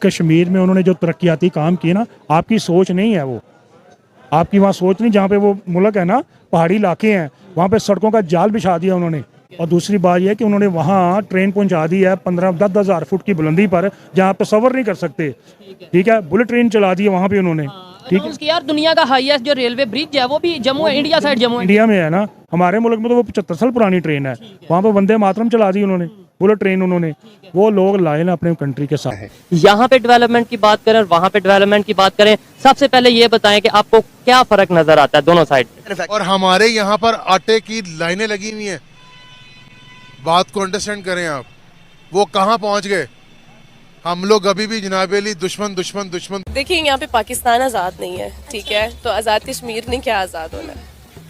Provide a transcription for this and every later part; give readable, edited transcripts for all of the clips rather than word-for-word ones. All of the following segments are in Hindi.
कश्मीर में उन्होंने जो तरक्याती काम किए ना, आपकी सोच नहीं है वो, आपकी वहाँ सोच नहीं। जहाँ पे वो मुल्क है ना, पहाड़ी इलाके हैं, वहाँ पे सड़कों का जाल बिछा दिया उन्होंने। और दूसरी बात यह है कि उन्होंने वहाँ ट्रेन पहुँचा दी है 15-10 हज़ार फुट की बुलंदी पर, जहाँ पे सफ़र नहीं कर सकते। ठीक है, बुलेट ट्रेन चला दी है वहाँ पे उन्होंने। ठीक है यार, दुनिया का हाईएस्ट जो रेलवे ब्रिज है वो भी Jammu India side, Jammu India में है ना। हमारे मुल्क में तो वो 75 साल पुरानी ट्रेन है, वहाँ पे वंदे मातरम चला दी उन्होंने, बुलेट ट्रेन उन्होंने। वो लोग लाए ना अपने कंट्री के साथ। यहाँ पे डेवलपमेंट की बात करें और वहाँ पे डेवलपमेंट की बात करें, सबसे पहले ये बताएं कि आपको क्या फर्क नजर आता है दोनों साइड। और हमारे यहाँ पर आटे की लाइनें लगी हुई हैं, बात को अंडरस्टैंड करें आप, वो कहाँ पहुँच गए। हम लोग अभी भी जनाब अली दुश्मन दुश्मन दुश्मन। देखिए, यहाँ पे पाकिस्तान आज़ाद नहीं है, ठीक है, तो आज़ाद कश्मीर ने क्या आज़ाद होना है,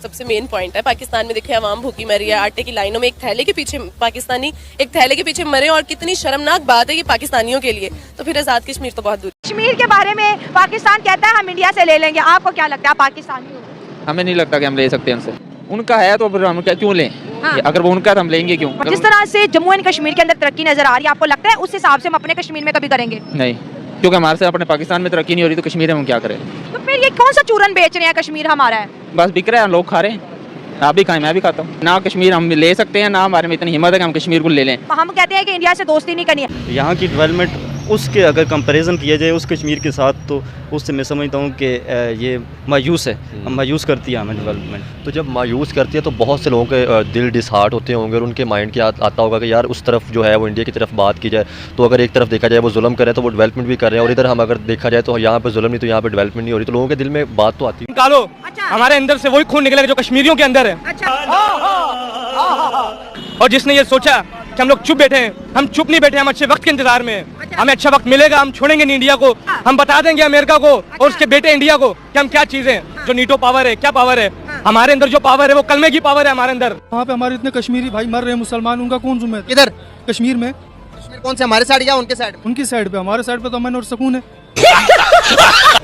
सबसे मेन पॉइंट है। पाकिस्तान में देखिए आवाम भूखी मरी है, आटे की लाइनों में एक थैले के पीछे पाकिस्तानी एक थैले के पीछे मरे, और कितनी शर्मनाक बात है ये पाकिस्तानियों के लिए। तो फिर आज़ाद कश्मीर तो बहुत दूर। कश्मीर के बारे में पाकिस्तान कहता है हम इंडिया से ले लेंगे, आपको क्या लगता है पाकिस्तानी हो? हमें नहीं लगता कि हम ले सकते हैं उनसे, उनका है तो फिर हम क्या क्यों लें। हाँ। अगर वो उनका तो हम लेंगे क्यों। जिस तरह से जम्मू एंड कश्मीर के अंदर तरक्की नजर आ रही है, आपको लगता है उस हिसाब से हम अपने कश्मीर में कभी करेंगे? नहीं, क्योंकि हमारे से अपने पाकिस्तान में तरक्की नहीं हो रही तो कश्मीर में हम क्या करें। तो फिर ये कौन सा चूरन बेच रहे हैं, कश्मीर हमारा है? बस बिक रहा है, लोग खा रहे हैं, आप भी खाएं मैं भी खाता हूँ। ना कश्मीर हम ले सकते हैं, ना हमारे में इतनी हिम्मत है कि हम कश्मीर को ले लें। हम कहते हैं कि इंडिया से दोस्ती नहीं करनी है। यहाँ की डेवलपमेंट उसके अगर कंपैरिजन किया जाए उस कश्मीर के साथ, तो उससे मैं समझता हूँ कि ये मायूस है, मायूस करती है हमें डेवलपमेंट। तो जब मायूस करती है तो बहुत से लोगों के दिल डिसहार्ट होते होंगे और उनके माइंड क्या आता होगा कि यार उस तरफ जो है वो इंडिया की तरफ बात की जाए तो अगर एक तरफ देखा जाए वो जुल्म कर रहे हैं तो वो डेवलपमेंट भी कर रहे हैं, और इधर हम अगर देखा जाए तो यहाँ पे जुल्म नहीं तो यहाँ पे डेवलपमेंट नहीं हो रही। तो लोगों के दिल में बात तो आती है। निकालो, हमारे अंदर से वही खून निकलेगा जो कश्मीरियों के अंदर है। और जिसने ये सोचा कि हम लोग चुप बैठे हैं, हम चुप नहीं बैठे, हम अच्छे वक्त के इंतजार में हैं। हमें अच्छा वक्त मिलेगा, हम छोड़ेंगे नहीं इंडिया को, हम बता देंगे अमेरिका को और उसके बेटे इंडिया को कि हम क्या चीजें हैं। जो नीटो पावर है, क्या पावर है हमारे अंदर, जो पावर है वो कलमे की पावर है हमारे अंदर। वहाँ पे हमारे इतने कश्मीरी भाई मर रहे हैं, मुसलमान, उनका कौन जिम्मेदार? किधर? कश्मीर में। कश्मीर कौन से, हमारे साइड या उनके साइड? उनकी साइड पे, हमारे साइड पे तो अमन और सुकून है।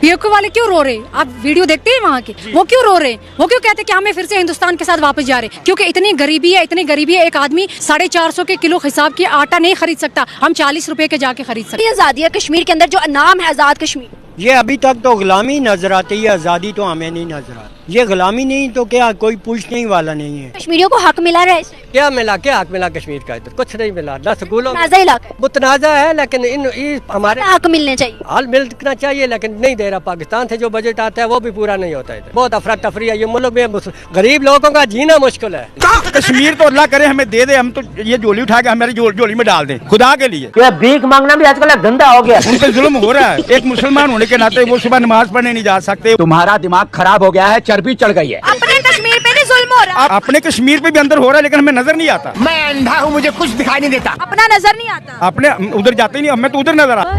पीओके वाले क्यों रो रहे हैं? आप वीडियो देखते हैं वहाँ के, वो क्यों रो रहे हैं? वो क्यों कहते हैं कि हमें फिर से हिंदुस्तान के साथ वापस जा रहे हैं? क्योंकि इतनी गरीबी है, इतनी गरीबी है, एक आदमी 450 के किलो हिसाब की आटा नहीं खरीद सकता, हम 40 रुपए के जाके खरीद सकते। आजादी है कश्मीर के अंदर, जो नाम है आजाद कश्मीर, ये अभी तक तो गुलामी नजर आती है, आज़ादी तो हमें नहीं नजर आती। ये गुलामी नहीं तो क्या, कोई पूछने वाला नहीं है। कश्मीरियों को हक मिला रहा है? क्या मिला, क्या हक मिला कश्मीर का? इधर कुछ नहीं मिला, ना स्कूलों इलाका मुतनाज़ा है, लेकिन इन हमारे हक मिलने चाहिए, हाल मिलना चाहिए, लेकिन नहीं दे रहा। पाकिस्तान से जो बजट आता है वो भी पूरा नहीं होता है। बहुत अफरा तफरी है ये मुल्क में, गरीब लोगों का जीना मुश्किल है। कश्मीर तो अल्लाह करे हमें दे दे, हम तो ये झोली उठा के हमारी झोली में डाल दें खुदा के लिए। भीख मांगना भी आजकल धंधा हो गया। उन पे जुल्म हो रहा है। एक मुसलमान होने के नाते वो सुबह नमाज पढ़ने नहीं जा सकते। तुम्हारा दिमाग खराब हो गया है, चर्बी चढ़ गई है। अपने कश्मीर पे नहीं जुल्म हो रहा, अपने कश्मीर पे भी अंदर हो रहा है, लेकिन हमें नजर नहीं आता। मैं अंधा हूँ, मुझे कुछ दिखाई नहीं देता। अपना नजर नहीं आता, अपने उधर जाते ही नहीं, हमें तो उधर नजर आता।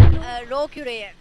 रो क्यों रहे हैं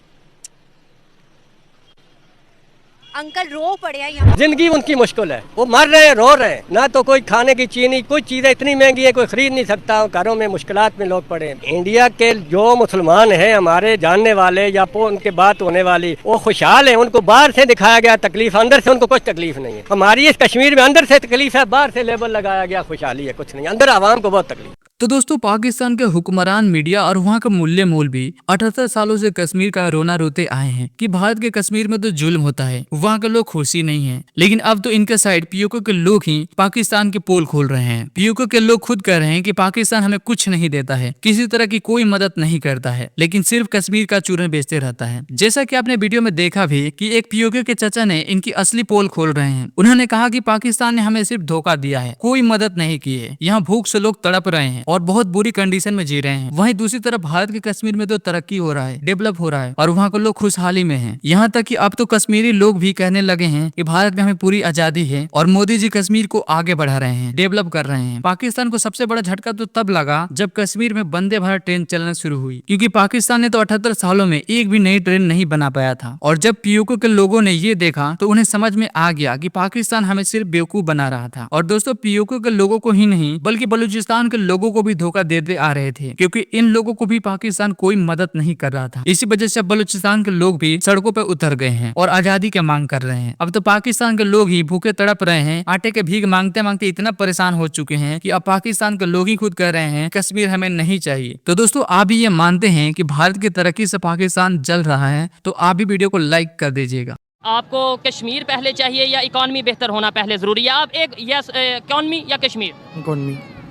अंकल? रो पड़े हैं यहाँ। जिंदगी उनकी मुश्किल है, वो मर रहे हैं, रो रहे हैं, ना तो कोई खाने की चीज नहीं, कोई चीजें इतनी महंगी है कोई खरीद नहीं सकता, घरों में मुश्किलात में लोग पड़े हैं। इंडिया के जो मुसलमान हैं हमारे जानने वाले या उनके बात होने वाली, वो खुशहाल हैं। उनको बाहर से दिखाया गया तकलीफ, अंदर से उनको कुछ तकलीफ नहीं है। हमारी इस कश्मीर में अंदर से तकलीफ है, बाहर से लेबल लगाया गया खुशहाली है, कुछ नहीं, अंदर आवाम को बहुत तकलीफ। तो दोस्तों, पाकिस्तान के हुक्मरान, मीडिया और वहाँ का मूल्य मोल भी 78 सालों से कश्मीर का रोना रोते आए हैं कि भारत के कश्मीर में तो जुल्म होता है, वहाँ के लोग खुशी नहीं हैं। लेकिन अब तो इनके साइड पीओके के लोग ही पाकिस्तान के पोल खोल रहे हैं। पीओके के लोग खुद कह रहे हैं कि पाकिस्तान हमें कुछ नहीं देता है, किसी तरह की कोई मदद नहीं करता है, लेकिन सिर्फ कश्मीर का चूरन बेचते रहता है। जैसा कि आपने वीडियो में देखा भी कि एक पीओके के चाचा ने इनकी असली पोल खोल रहे हैं। उन्होंने कहा कि पाकिस्तान ने हमें सिर्फ धोखा दिया है, कोई मदद नहीं की है। यहाँ भूख से लोग तड़प रहे हैं और बहुत बुरी कंडीशन में जी रहे हैं। वहीं दूसरी तरफ भारत के कश्मीर में तो तरक्की हो रहा है, डेवलप हो रहा है और वहाँ के लोग खुशहाली में हैं। यहाँ तक कि अब तो कश्मीरी लोग भी कहने लगे हैं कि भारत में हमें पूरी आजादी है और मोदी जी कश्मीर को आगे बढ़ा रहे हैं, डेवलप कर रहे हैं। पाकिस्तान को सबसे बड़ा झटका तो तब लगा जब कश्मीर में वंदे भारत ट्रेन चलना शुरू हुई, क्योंकि पाकिस्तान ने तो 78 सालों में एक भी नई ट्रेन नहीं बना पाया था। और जब पीओके के लोगों ने ये देखा तो उन्हें समझ में आ गया कि पाकिस्तान हमें सिर्फ बेवकूफ बना रहा था। और दोस्तों, पीओके के लोगों को ही नहीं बल्कि बलूचिस्तान के लोगों को भी धोखा देते आ रहे थे, क्योंकि इन लोगों को भी पाकिस्तान कोई मदद नहीं कर रहा था। इसी वजह से बलूचिस्तान के लोग भी सड़कों पर उतर गए हैं और आजादी की मांग कर रहे हैं। अब तो पाकिस्तान के लोग ही भूखे तड़प रहे हैं, आटे के भीख मांगते मांगते इतना परेशान हो चुके हैं कि अब पाकिस्तान के लोग ही खुद कह रहे हैं कश्मीर हमें नहीं चाहिए। तो दोस्तों, आप भी ये मानते हैं कि भारत की तरक्की से पाकिस्तान जल रहा है, तो आप भी वीडियो को लाइक कर दीजिएगा। आपको कश्मीर पहले चाहिए या इकॉनमी बेहतर होना पहले जरूरी है? आप एक यस इकॉनमी या कश्मीर?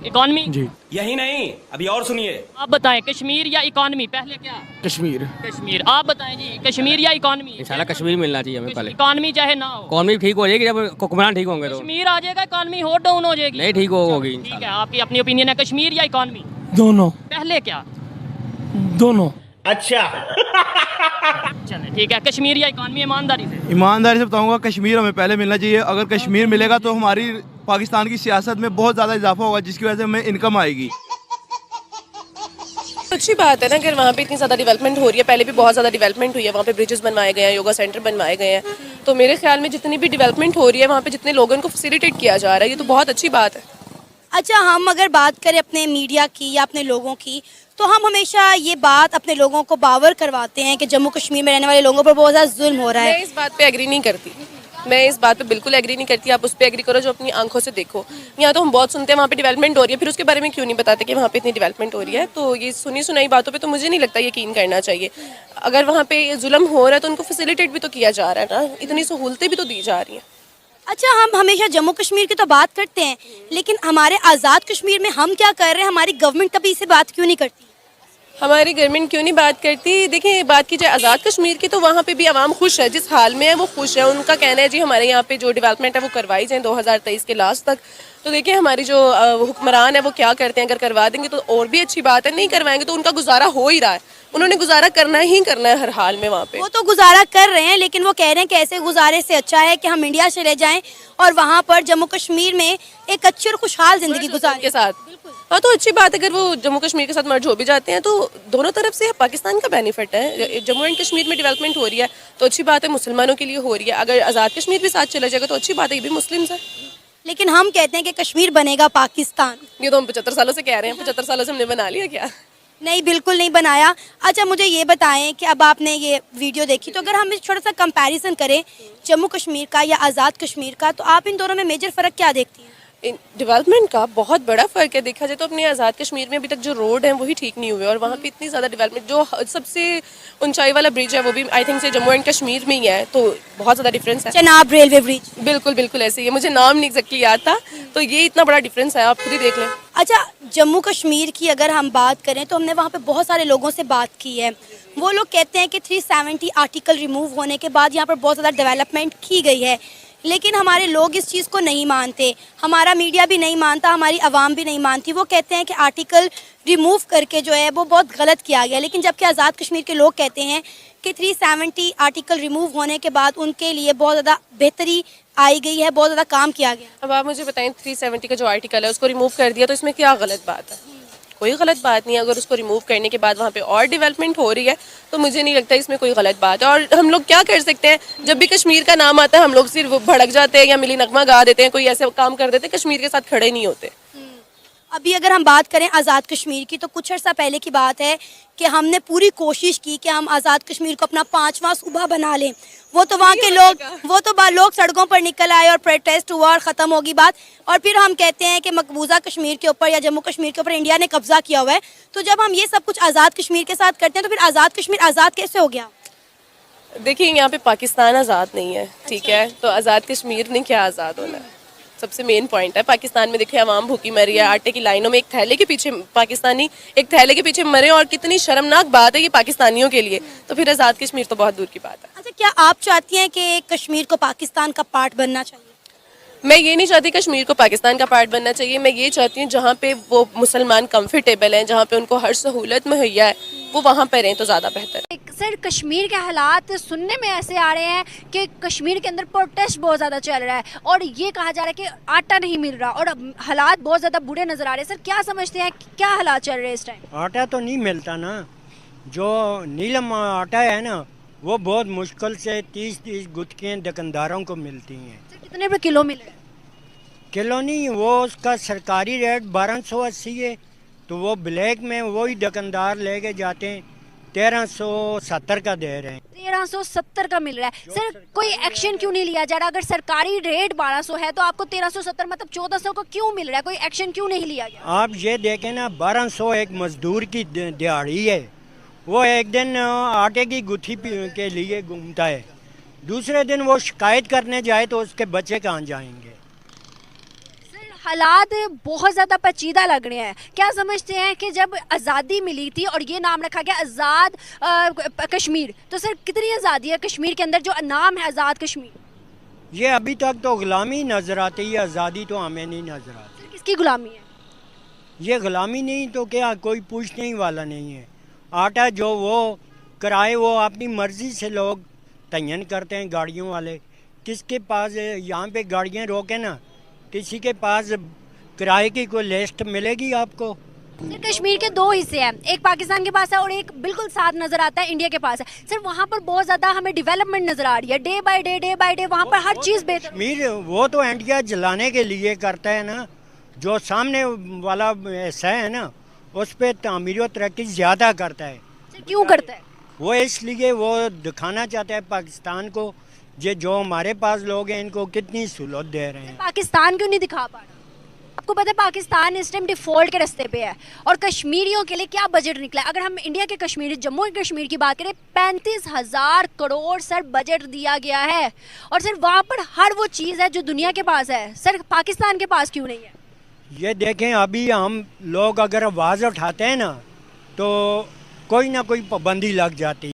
इकॉनमी जी। यही नहीं, अभी और सुनिए। आप बताएं, कश्मीर या इकॉनमी? पहले क्या? कश्मीर। आप बताएं जी, कश्मीर या इकॉनमी? इंशाल्लाह कश्मीर मिलना चाहिए हमें पहले। इकॉनमी चाहे ना हो, इकॉनमी ठीक हो जाएगी जब हुक्मरान ठीक होंगे तो। कश्मीर आ जाएगा, इकॉनमी हो डाउन हो जाएगी? नहीं, ठीक होगी। ठीक है, आपकी अपनी ओपिनियन है। कश्मीर या इकॉनमी? दोनों। पहले क्या? दोनों। अच्छा चले ठीक है, कश्मीर या इकॉनमी? ईमानदारी से बताऊंगा, कश्मीर हमें पहले मिलना चाहिए। अगर कश्मीर मिलेगा तो हमारी पाकिस्तान की सियासत में बहुत ज़्यादा इजाफा होगा, जिसकी वजह से हमें इनकम आएगी। अच्छी बात है ना, अगर वहाँ पे इतनी ज़्यादा डेवलपमेंट हो रही है। पहले भी बहुत ज़्यादा डेवलपमेंट हुई है, वहाँ पे ब्रिजेस बनवाए गए हैं, योगा सेंटर बनवाए गए हैं। तो मेरे ख्याल में जितनी भी डेवलपमेंट हो रही है वहाँ पे जितने लोगों को फैसिलिटेट किया जा रहा है, ये तो बहुत अच्छी बात है। अच्छा, हम अगर बात करें अपने मीडिया की या अपने लोगों की, तो हम हमेशा ये बात अपने लोगों को बावर करवाते हैं कि जम्मू कश्मीर में रहने वाले लोगों पर बहुत ज़्यादा जुल्म हो रहा है। मैं इस बात पे एग्री नहीं करती, मैं इस बात पे बिल्कुल एग्री नहीं करती। आप उस पर एग्री करो जो अपनी आंखों से देखो। यहाँ तो हम बहुत सुनते हैं वहाँ पे डेवलपमेंट हो रही है, फिर उसके बारे में क्यों नहीं बताते कि वहाँ पे इतनी डेवलपमेंट हो रही है। तो ये सुनी सुनाई बातों पे तो मुझे नहीं लगता यकीन करना चाहिए। अगर वहाँ पे जुल्म हो रहा है तो उनको फैसिलिटेट भी तो किया जा रहा है ना, इतनी सहूलतें भी तो दी जा रही हैं। अच्छा, हम हमेशा जम्मू कश्मीर की तो बात करते हैं, लेकिन हमारे आज़ाद कश्मीर में हम क्या कर रहे हैं? हमारी गवर्नमेंट कभी इससे बात क्यों नहीं करती? हमारी गवर्नमेंट क्यों नहीं बात करती? देखिए, बात की जाए आज़ाद कश्मीर की तो वहाँ पे भी आवाम खुश है, जिस हाल में है वो खुश है। उनका कहना है जी हमारे यहाँ पे जो डेवलपमेंट है वो करवाई जाए 2023 के लास्ट तक। तो देखिए हमारी जो हुक्मरान है वो क्या करते हैं, अगर करवा देंगे तो और भी अच्छी बात है, नहीं करवाएंगे तो उनका गुजारा हो ही रहा है। उन्होंने गुजारा करना ही करना है हर हाल में वहाँ पे। वो तो गुजारा कर रहे हैं, लेकिन वो कह रहे हैं कि ऐसे गुजारे से अच्छा है कि हम इंडिया चले जाएं और वहाँ पर जम्मू कश्मीर में एक अच्छी और खुशहाल जिंदगी गुजारें के साथ। हाँ, तो अच्छी बात है, अगर वो जम्मू कश्मीर के साथ मर्ज हो भी जाते हैं तो दोनों तरफ से पाकिस्तान का बेनिफिट है। जम्मू एंड कश्मीर में डेवलपमेंट हो रही है तो अच्छी बात है, मुसलमानों के लिए हो रही है। अगर आज़ाद कश्मीर भी साथ चला जाएगा तो अच्छी बात है, ये भी मुस्लिम्स है। लेकिन हम कहते हैं कि कश्मीर बनेगा पाकिस्तान। ये तो हम 75 सालों से कह रहे हैं, 75 सालों से हमने बना लिया क्या? नहीं, बिल्कुल नहीं बनाया। अच्छा, मुझे ये बताएं कि अब आपने ये वीडियो देखी, तो अगर हम थोड़ा सा कंपैरिजन करें जम्मू कश्मीर का या आज़ाद कश्मीर का, तो आप इन दोनों में मेजर फ़र्क क्या देखती हैं? डेवलपमेंट का बहुत बड़ा फ़र्क है। देखा जाए तो अपने आज़ाद कश्मीर में अभी तक जो रोड हैं वही ठीक नहीं हुए, और वहाँ पे इतनी ज़्यादा डेवलपमेंट, जो सबसे ऊंचाई वाला ब्रिज है वो भी आई थिंक से जम्मू एंड कश्मीर में ही है, तो बहुत ज़्यादा डिफरेंस है। चनाब रेलवे ब्रिज, बिल्कुल बिल्कुल ऐसे ही है, मुझे नाम नहीं एग्जैक्टली याद था, तो ये इतना बड़ा डिफरेंस है, आप खुद ही देख लें। अच्छा, जम्मू कश्मीर की अगर हम बात करें तो हमने वहाँ पे बहुत सारे लोगों से बात की है। वो लोग कहते हैं कि 370 आर्टिकल रिमूव होने के बाद यहाँ पर बहुत ज़्यादा डेवलपमेंट की गई है, लेकिन हमारे लोग इस चीज़ को नहीं मानते, हमारा मीडिया भी नहीं मानता, हमारी आवाम भी नहीं मानती। वो कहते हैं कि आर्टिकल रिमूव करके जो है वो बहुत गलत किया गया, लेकिन जबकि आज़ाद कश्मीर के लोग कहते हैं कि 370 आर्टिकल रिमूव होने के बाद उनके लिए बहुत ज़्यादा बेहतरी आई गई है, बहुत ज़्यादा काम किया गया। अब आप मुझे बताएं, 370 का जो आर्टिकल है उसको रिमूव कर दिया तो इसमें क्या गलत बात है? कोई गलत बात नहीं है। अगर उसको रिमूव करने के बाद वहाँ पे और डेवलपमेंट हो रही है तो मुझे नहीं लगता इसमें कोई गलत बात है। और हम लोग क्या कर सकते हैं, जब भी कश्मीर का नाम आता है हम लोग सिर्फ भड़क जाते हैं या मिली नगमा गा देते हैं, कोई ऐसे काम कर देते हैं, कश्मीर के साथ खड़े नहीं होते। अभी अगर हम बात करें आज़ाद कश्मीर की, तो कुछ अर्सा पहले की बात है कि हमने पूरी कोशिश की कि हम आज़ाद कश्मीर को अपना 5वां सूबा बना लें। वो तो वहाँ के लोग सड़कों पर निकल आए और प्रोटेस्ट हुआ और ख़त्म होगी बात। और फिर हम कहते हैं कि मकबूजा कश्मीर के ऊपर या जम्मू कश्मीर के ऊपर इंडिया ने कब्जा किया हुआ है। तो जब हम ये सब कुछ आज़ाद कश्मीर के साथ करते हैं तो फिर आज़ाद कश्मीर आज़ाद कैसे हो गया? देखिए, यहाँ पे पाकिस्तान आज़ाद नहीं है, ठीक है, तो आज़ाद कश्मीर ने क्या आज़ाद होना है, सबसे मेन पॉइंट है। पाकिस्तान में देखिए आवाम भूखी मरी है, आटे की लाइनों में एक थैले के पीछे पाकिस्तानी एक थैले के पीछे मरे, और कितनी शर्मनाक बात है ये पाकिस्तानियों के लिए। तो फिर आज़ाद कश्मीर तो बहुत दूर की बात है। अच्छा, क्या आप चाहती हैं कि कश्मीर को पाकिस्तान का पार्ट बनना चाहिए? मैं ये नहीं चाहती कश्मीर को पाकिस्तान का पार्ट बनना चाहिए। मैं ये चाहती हूँ जहाँ पे वो मुसलमान कंफर्टेबल हैं, जहाँ पे उनको हर सहूलत मुहैया है, वो वहाँ पर रहें तो ज़्यादा बेहतर है। सर, कश्मीर के हालात सुनने में ऐसे आ रहे हैं कि कश्मीर के अंदर प्रोटेस्ट बहुत ज़्यादा चल रहा है और ये कहा जा रहा है कि आटा नहीं मिल रहा और हालात बहुत ज़्यादा बुरे नज़र आ रहे हैं। सर, क्या समझते हैं, क्या हालात चल रहे हैं इस टाइम? आटा तो नहीं मिलता ना, जो नीलम आटा है ना वो बहुत मुश्किल से 30-30 गुत्थियाँ दुकानदारों को मिलती हैं। कितने रुपये किलो मिले? किलो नहीं, वो उसका सरकारी रेट 1280 है तो वो ब्लैक में वही दुकानदार लेके जाते हैं 1370 का दे रहे हैं। 1370 का मिल रहा है सर, कोई एक्शन क्यों नहीं लिया जा रहा? अगर सरकारी रेट 1200 है तो आपको 1370 मतलब 1400 का क्यों मिल रहा है? कोई एक्शन क्यों नहीं लिया गया? आप ये देखें ना, 1200 एक मजदूर की दिहाड़ी है। वो एक दिन आटे की गुत्थी के लिए घूमता है, दूसरे दिन वो शिकायत करने जाए तो उसके बच्चे कहाँ जाएंगे? हालात बहुत ज़्यादा पेचीदा लग रहे हैं। क्या समझते हैं कि जब आज़ादी मिली थी और ये नाम रखा गया आज़ाद कश्मीर, तो सर कितनी आज़ादी है कश्मीर के अंदर जो नाम है आज़ाद कश्मीर? ये अभी तक तो गुलामी नज़र आती है, आज़ादी तो हमें नहीं नज़र आती। किसकी गुलामी है? ये गुलामी नहीं तो क्या, कोई पूछने ही वाला नहीं है। आटा जो वो किराए वो अपनी मर्ज़ी से लोग तयन करते हैं गाड़ियों वाले। किसके पास यहाँ पे गाड़ियाँ रोके ना, किसी के पास किराए की कोई लिस्ट मिलेगी आपको? सर कश्मीर के दो हिस्से हैं, एक पाकिस्तान के पास है और एक बिल्कुल साथ नज़र आता है इंडिया के पास है। सर वहाँ पर बहुत ज़्यादा हमें डेवलपमेंट नज़र आ रही है, डे बाय डे वहाँ पर हर चीज़ बेहतर। कश्मीर वो तो इंडिया जलाने के लिए करता है ना, जो सामने वाला हिस्सा है ना उस पर तामीर व तरक्की ज़्यादा करता है। सर क्यों करता है? वो इसलिए वो दिखाना चाहता है पाकिस्तान को, ये जो हमारे पास लोग हैं इनको कितनी सहूलत दे रहे हैं। पाकिस्तान क्यों नहीं दिखा पा रहा? आपको पता है पाकिस्तान इस टाइम डिफॉल्ट के रास्ते पे है और कश्मीरियों के लिए क्या बजट निकला है? अगर हम इंडिया के कश्मीर, जम्मू एंड कश्मीर की बात करें, 35,000 करोड़ सर बजट दिया गया है और सर वहाँ पर हर वो चीज़ है जो दुनिया के पास है। सर पाकिस्तान के पास क्यों नहीं है? ये देखें, अभी हम लोग अगर आवाज़ उठाते हैं ना तो कोई ना कोई पाबंदी लग जाती है।